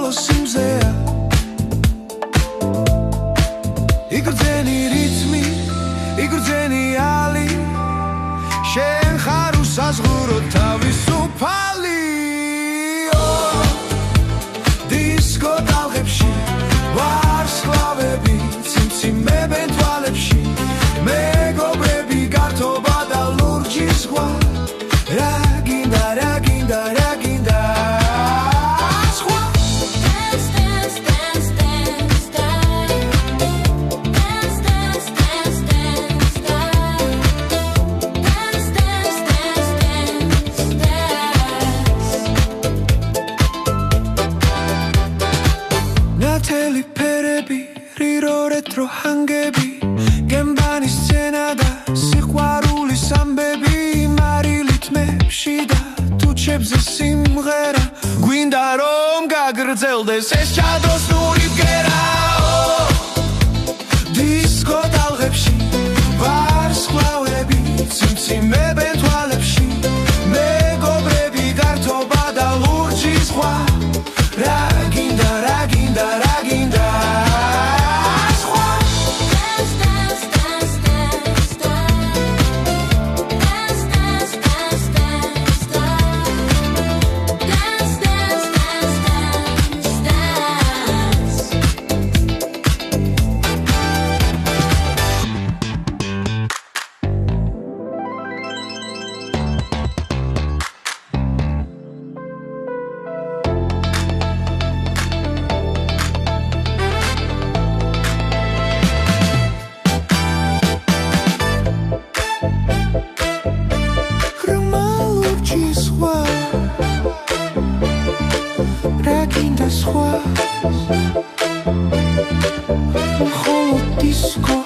მხოლო სიმზეა იგრძენი რითმი იგრძენი ალი შენ ხარ უსაზღურო თავისუფალი დისკო ტალღებში ვარსკვლავები ციმციმებენ თვალებში მეგობრები გართობა და ლურჯი ზღვა რა გინდა რა გინდა რა გინდა retro hangები გემბანი სცენა და სიყვარულის ამბები მარილით მეში და თუჩებზე სიმღერა გვინდა რომ გაგრძელდეს ეს ჩადროსნური ბგერა დისკო ტალღებში ვარსკვლავები ციმციმებენ თვალებში მეგობრები გართობა და ლურჯი ზღვა რა გინდა რა გინდა რა გინდა Холод диско